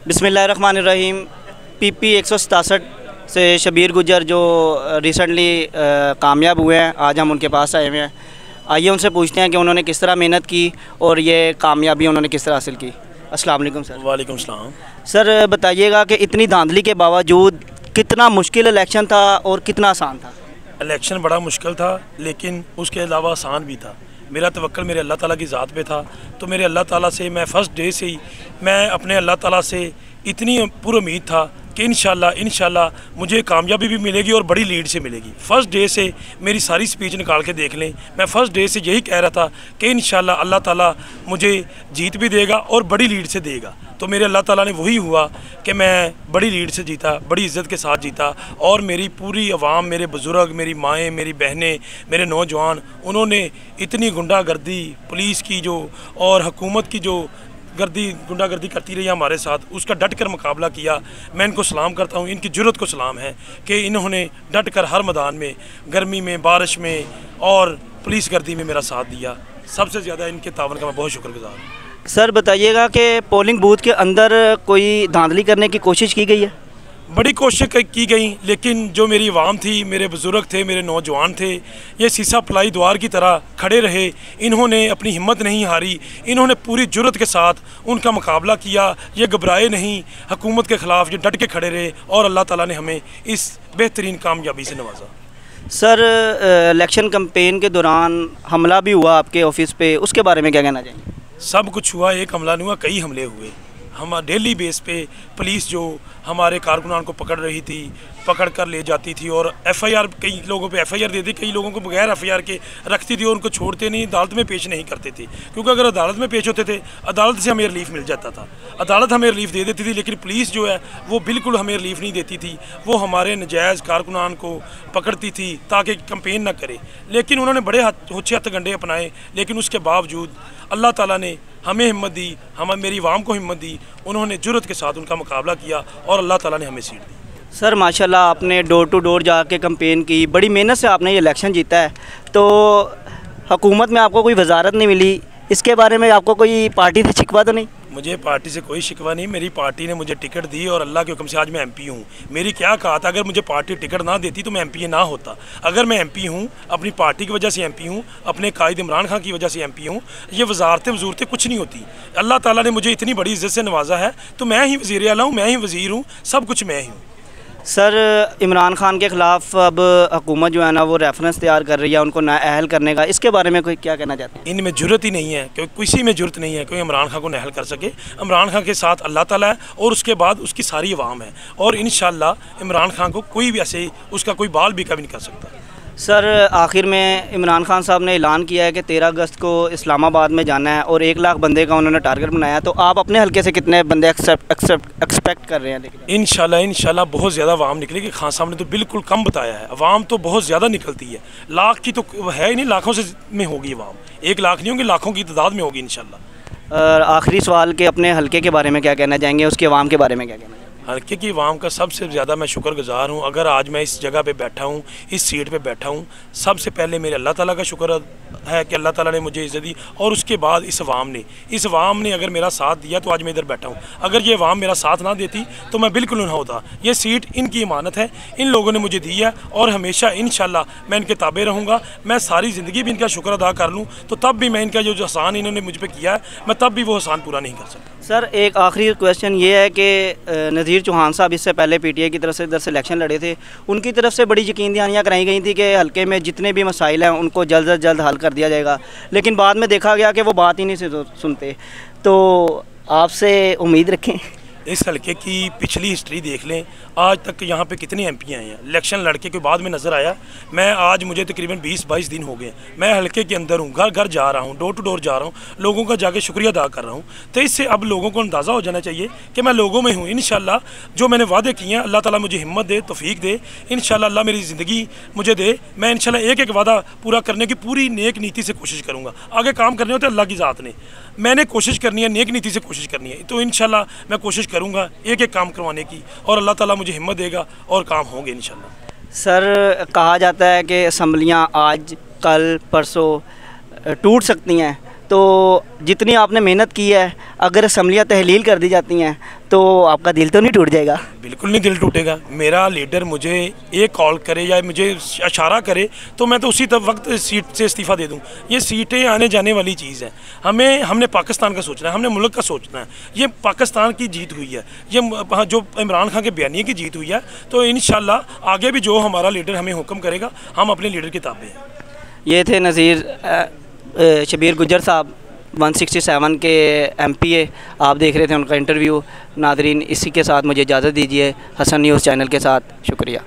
बिस्मिल्लाहिर्रहमानिर्रहीम। PP 167 से शबीर गुजर जो रिसेंटली कामयाब हुए हैं, आज हम उनके पास आए हुए हैं। आइए उनसे पूछते हैं कि उन्होंने किस तरह मेहनत की और ये कामयाबी उन्होंने किस तरह हासिल की। अस्सलाम वालेकुम सर। वालेकुम सलाम। सर बताइएगा कि इतनी धांधली के बावजूद कितना मुश्किल इलेक्शन था और कितना आसान था। इलेक्शन बड़ा मुश्किल था, लेकिन उसके अलावा आसान भी था। मेरा तवक्कल मेरे अल्लाह ताला की ज़ात पे था, तो मेरे अल्लाह ताला से मैं फ़र्स्ट डे से ही मैं अपने अल्लाह ताला से इतनी पुरुमीद था कि इंशाल्लाह मुझे कामयाबी भी मिलेगी और बड़ी लीड से मिलेगी। फ़र्स्ट डे से मेरी सारी स्पीच निकाल के देख लें, मैं फ़र्स्ट डे से यही कह रहा था कि इंशाल्लाह अल्लाह ताला मुझे जीत भी देगा और बड़ी लीड से देगा। तो मेरे अल्लाह ताला ने वही हुआ कि मैं बड़ी लीड से जीता, बड़ी इज़्ज़त के साथ जीता। और मेरी पूरी आवाम, मेरे बुज़ुर्ग, मेरी माएँ, मेरी बहनें, मेरे नौजवान, उन्होंने इतनी गुंडागर्दी पुलिस की जो और हुकूमत की जो गुंडागर्दी करती रही हमारे साथ, उसका डट कर मुकाबला किया। मैं इनको सलाम करता हूँ, इनकी जुर्रत को सलाम है कि इन्होंने डट कर हर मैदान में, गर्मी में, बारिश में और पुलिस गर्दी में मेरा साथ दिया। सबसे ज़्यादा इनके तावन का मैं बहुत शुक्रगुज़ार हूँ। सर बताइएगा कि पोलिंग बूथ के अंदर कोई धांधली करने की कोशिश की गई है? बड़ी कोशिश की गई, लेकिन जो मेरी आवाम थी, मेरे बुज़ुर्ग थे, मेरे नौजवान थे, ये सीसा पलाई द्वार की तरह खड़े रहे। इन्होंने अपनी हिम्मत नहीं हारी, इन्होंने पूरी जुर्रत के साथ उनका मुकाबला किया। ये घबराए नहीं, हुकूमत के ख़िलाफ़ ये डट के खड़े रहे और अल्लाह ताला ने हमें इस बेहतरीन कामयाबी से नवाजा। सर इलेक्शन कैंपेन के दौरान हमला भी हुआ आपके ऑफिस पे, उसके बारे में क्या कहना चाहेंगे? सब कुछ हुआ, एक हमला नहीं हुआ, कई हमले हुए। हम डेली बेस पे पुलिस जो हमारे कारकुनान को पकड़ रही थी, पकड़ कर ले जाती थी और FIR, कई लोगों पे FIR देती, कई लोगों को बगैर FIR के रखती थी और उनको छोड़ते नहीं, अदालत में पेश नहीं करते थे। क्योंकि अगर अदालत में पेश होते थे, अदालत से हमें रिलीफ मिल जाता था, अदालत हमें रिलीफ दे देती थी। लेकिन पुलिस जो है वो बिल्कुल हमें रिलीफ नहीं देती थी, वो हमारे नजायज़ कारकुनान को पकड़ती थी ताकि कंपेन ना करे। लेकिन उन्होंने बड़े होच्छे हथकंडे अपनाए, लेकिन उसके बावजूद अल्लाह ताला ने हमें हिम्मत दी, मेरी आवाम को हिम्मत दी, उन्होंने जुर्रत के साथ उनका मुकाबला किया और अल्लाह ताला ने हमें सीट दी। सर माशाल्लाह आपने डोर टू डोर जाके कैंपेन की, बड़ी मेहनत से आपने ये इलेक्शन जीता है। तो हुकूमत में आपको कोई वजारत नहीं मिली, इसके बारे में आपको कोई पार्टी से शिकवा तो नहीं? मुझे पार्टी से कोई शिकवा नहीं, मेरी पार्टी ने मुझे टिकट दी और अल्लाह के हुक्म से आज मैं MP हूँ। मेरी क्या कहा था, अगर मुझे पार्टी टिकट ना देती तो मैं MP ना होता। अगर मैं MP हूँ, अपनी पार्टी की वजह से MP हूँ, अपने कायद इमरान खान की वजह से MP हूँ। ये वजारतें कुछ नहीं होती, अल्लाह ताला ने मुझे इतनी बड़ी इज़्ज़त से नवाजा है, तो मैं ही वज़ीर आला हूँ, मैं ही वज़ीर हूँ, सब कुछ मैं ही हूँ। सर इमरान खान के ख़िलाफ़ अब हुकूमत जो है ना वो रेफरेंस तैयार कर रही है उनको नाअहल करने का, इसके बारे में कोई क्या कहना चाहते हैं? इनमें जुर्रत ही नहीं है, क्योंकि किसी में जुर्रत नहीं है कोई इमरान खान को नाअहल कर सके। इमरान खान के साथ अल्लाह ताला है और उसके बाद उसकी सारी अवाम है, और इंशाअल्लाह इमरान खान को कोई भी ऐसे उसका कोई बाल भी कभी नहीं कर सकता। सर आखिर में इमरान खान साहब ने ऐलान किया है कि 13 अगस्त को इस्लामाबाद में जाना है और 1 लाख बंदे का उन्होंने टारगेट बनाया, तो आप अपने हल्के से कितने बंदे एक्सपेक्ट कर रहे हैं? लेकिन इंशाल्लाह बहुत ज़्यादा अवाम निकलेगी। खान साहब ने तो बिल्कुल कम बताया है, अवाम तो बहुत ज़्यादा निकलती है, लाख की तो है ही नहीं, लाखों से में होगी अवाम, 1 लाख नहीं होगी, लाखों की तादाद में होगी इंशाल्लाह। आखिरी सवाल के अपने हल्के के बारे में क्या कहना चाहेंगे, उसके अवाम के बारे में क्या कहना चाहेंगे? हल्के की आवाम का सबसे ज़्यादा मैं शुक्रगुज़ार हूँ। अगर आज मैं इस जगह पे बैठा हूँ, इस सीट पे बैठा हूँ, सबसे पहले मेरे अल्लाह ताला का शुक्र है कि अल्लाह ताला ने मुझे इज़्ज़त दी, और उसके बाद इस अवाम ने अगर मेरा साथ दिया तो आज मैं इधर बैठा हूँ। अगर ये अवाम मेरा साथ ना देती तो मैं बिल्कुल ना होता। ये सीट इनकी इमानत है, इन लोगों ने मुझे दी है और हमेशा इंशाल्लाह मैं इनके ताबे रहूँगा। मैं सारी ज़िंदगी भी इनका शुक्र अदा कर लूँ तो तब भी मैं इनका जो एहसान इन्होंने मुझ पर किया है, मैं तब भी वो एहसान पूरा नहीं कर सकता। सर एक आखिरी क्वेश्चन ये है कि नज़ीर चौहान साहब इससे पहले PTI की तरफ से इधर से इलेक्शन लड़े थे, उनकी तरफ से बड़ी यकीन दहानियाँ कराई गई थी कि हल्के में जितने भी मसाइल हैं उनको जल्द से जल्द हल कर दिया जाएगा, लेकिन बाद में देखा गया कि वो बात ही नहीं सुनते। तो आपसे उम्मीद रखें? इस हल्के की पिछली हिस्ट्री देख लें, आज तक यहाँ पे कितने MP आए हैं। इलेक्शन लड़के के बाद में नज़र आया, मैं आज मुझे तकरीबन 20-22 दिन हो गए, मैं हल्के के अंदर हूँ, घर घर जा रहा हूँ, डोर टू डोर जा रहा हूँ, लोगों का जाके शुक्रिया अदा कर रहा हूँ। तो इससे अब लोगों को अंदाज़ा हो जाना चाहिए कि मैं लोगों में हूँ। इंशाल्लाह जो मैंने वादे किए हैं, अल्लाह ताला मुझे हिम्मत दे, तौफीक दे, इंशाल्लाह अल्लाह मेरी ज़िंदगी मुझे दे, मैं इंशाल्लाह एक एक वादा पूरा करने की पूरी नेक नीति से कोशिश करूँगा। आगे काम करने होते अल्लाह की ज़ात ने, मैंने कोशिश करनी है, नेक नीति से कोशिश करनी है, तो इंशाल्लाह मैं कोशिश करूँगा एक एक काम करवाने की, और अल्लाह ताला मुझे हिम्मत देगा और काम होंगे इंशाल्लाह। सर कहा जाता है कि असम्बलियाँ आज कल परसों टूट सकती हैं, तो जितनी आपने मेहनत की है, अगर असम्बलियाँ तहलील कर दी जाती हैं तो आपका दिल तो नहीं टूट जाएगा? बिल्कुल नहीं दिल टूटेगा। मेरा लीडर मुझे एक कॉल करे या मुझे इशारा करे तो मैं तो उसी वक्त सीट से इस्तीफ़ा दे दूं। ये सीटें आने जाने वाली चीज़ है। हमने पाकिस्तान का सोचना है, हमने मुल्क का सोचना है। ये पाकिस्तान की जीत हुई है, ये जो इमरान खान के बयानिए की जीत हुई है। तो इंशाल्लाह आगे भी जो हमारा लीडर हमें हुक्म करेगा, हम अपने लीडर की ताबे हैं। ये थे नज़ीर शबीर गुज्जर साहब, 167 के MPA। आप देख रहे थे उनका इंटरव्यू। नादरीन, इसी के साथ मुझे इजाज़त दीजिए हसन न्यूज़ चैनल के साथ। शुक्रिया।